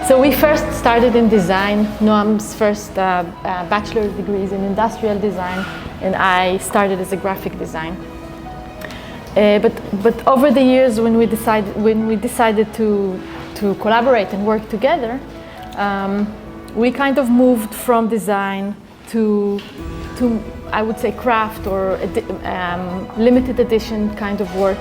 So we first started in design. Noam's first bachelor degree is in industrial design, and I started as a graphic design. But over the years, when we decided to collaborate and work together, we kind of moved from design to I would say craft or limited edition kind of work.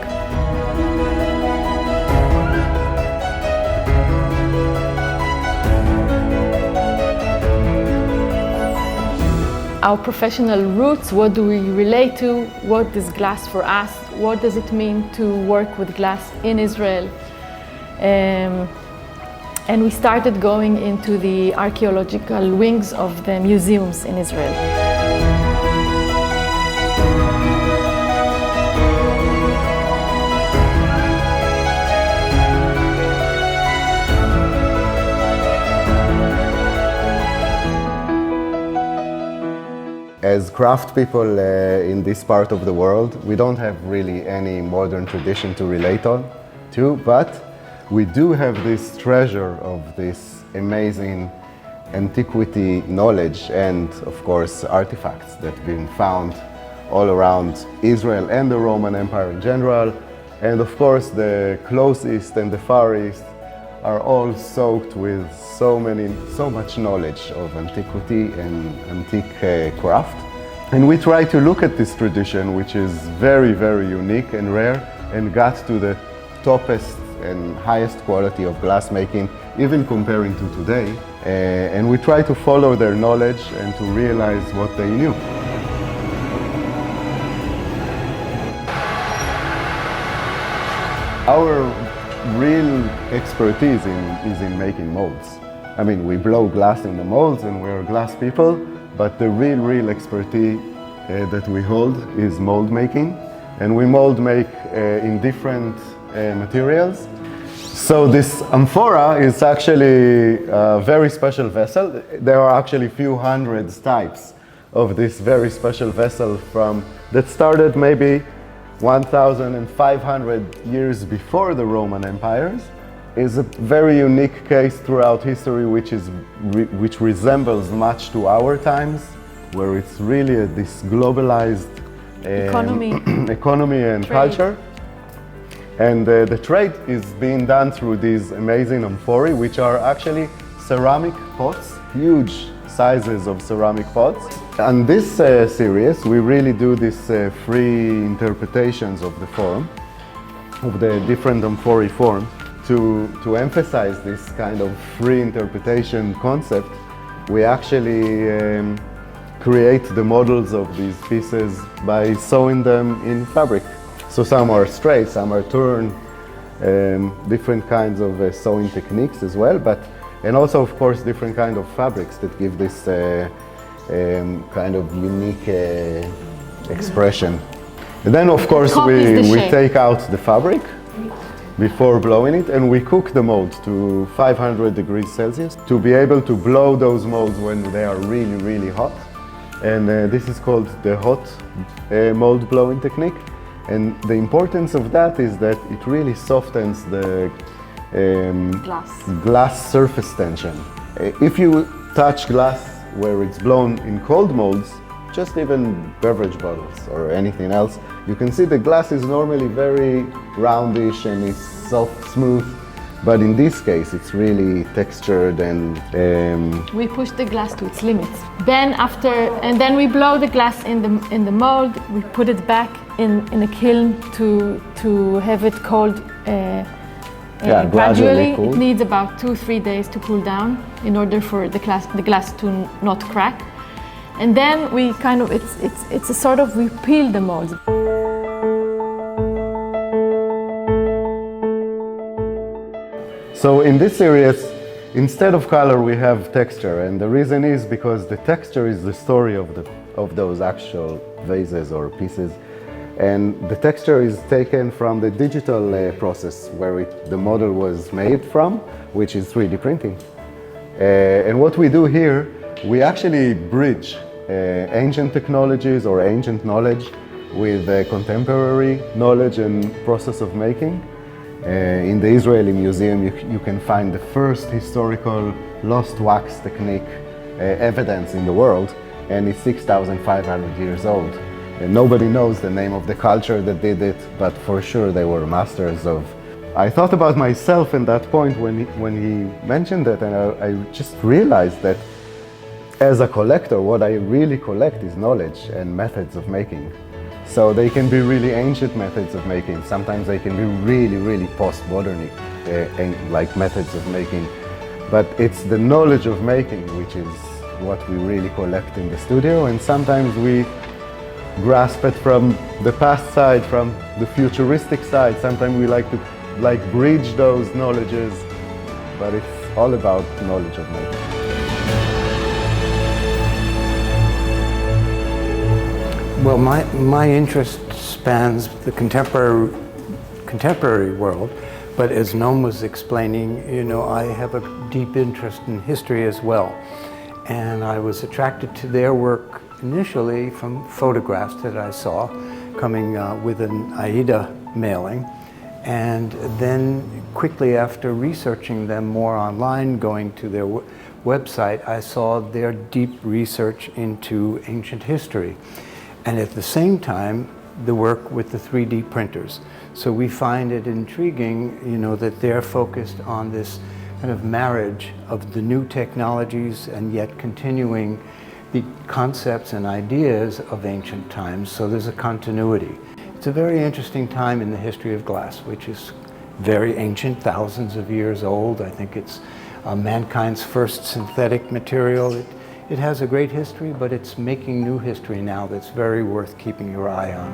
Our professional roots, what do we relate to? What is glass for us? What does it mean to work with glass in Israel? And we started going into the archaeological wings of the museums in Israel. As craft people in this part of the world, we don't have really any modern tradition to relate to, but we do have this treasure of this amazing antiquity knowledge and, of course, artifacts that have been found all around Israel and the Roman Empire in general. And, of course, the Close East and the Far East are all soaked with so much knowledge of antiquity and antique craft. And we try to look at this tradition, which is very, very unique and rare, and got to the toppest and highest quality of glassmaking, even comparing to today. And we try to follow their knowledge and to realize what they knew. Our real expertise is in making molds. I mean, we blow glass in the molds and we're glass people, but the real expertise that we hold is mold making. And we mold make in different materials. So this amphora is actually a very special vessel. There are actually a few hundreds types of this very special vessel that started maybe 1,500 years before the Roman empires. Is a very unique case throughout history, which resembles much to our times, where it's really this globalized economy and trade. Culture. And the trade is being done through these amazing amphorae, which are actually ceramic pots, huge sizes of ceramic pots. On this series, we really do these free interpretations of the form, of the different amphorae forms. To emphasize this kind of free interpretation concept, we actually create the models of these pieces by sewing them in fabric. So some are straight, some are turned, different kinds of sewing techniques as well, and also of course different kind of fabrics that give this kind of unique expression. And then of course we take out the fabric before blowing it, and we cook the mold to 500 degrees Celsius to be able to blow those molds when they are really hot. And this is called the hot mold blowing technique. And the importance of that is that it really softens the glass surface tension. If you touch glass where it's blown in cold molds, just even beverage bottles or anything else, you can see the glass is normally very roundish and it's soft, smooth, but in this case it's really textured and we push the glass to its limits. Then we blow the glass in the mold. We put it back in a kiln to have it cold gradually. Cool. It needs about 2-3 days to cool down in order for the glass to not crack. And then we it's a sort of, we peel the molds. So in this series, instead of color, we have texture, and the reason is because the texture is the story of those actual vases or pieces, and the texture is taken from the digital process where the model was made from, which is 3D printing. And what we do here, we actually bridge ancient technologies or ancient knowledge with contemporary knowledge and process of making. In the Israeli Museum, you can find the first historical lost wax technique evidence in the world, and it's 6,500 years old. And nobody knows the name of the culture that did it, but for sure they were masters of. I thought about myself in that point when he mentioned that, and I just realized that as a collector, what I really collect is knowledge and methods of making. So they can be really ancient methods of making. Sometimes they can be really, really post-modern like methods of making. But it's the knowledge of making which is what we really collect in the studio, and sometimes we grasp it from the past side, from the futuristic side. Sometimes we like to bridge those knowledges, but it's all about knowledge of making. Well, my interest spans the contemporary world, but as Noam was explaining, you know, I have a deep interest in history as well. And I was attracted to their work initially from photographs that I saw coming with an AIDA mailing. And then quickly after researching them more online, going to their website, I saw their deep research into ancient history. And at the same time, the work with the 3D printers. So we find it intriguing, you know, that they're focused on this kind of marriage of the new technologies and yet continuing the concepts and ideas of ancient times. So there's a continuity. It's a very interesting time in the history of glass, which is very ancient, thousands of years old. I think it's mankind's first synthetic material. It has a great history, but it's making new history now that's very worth keeping your eye on.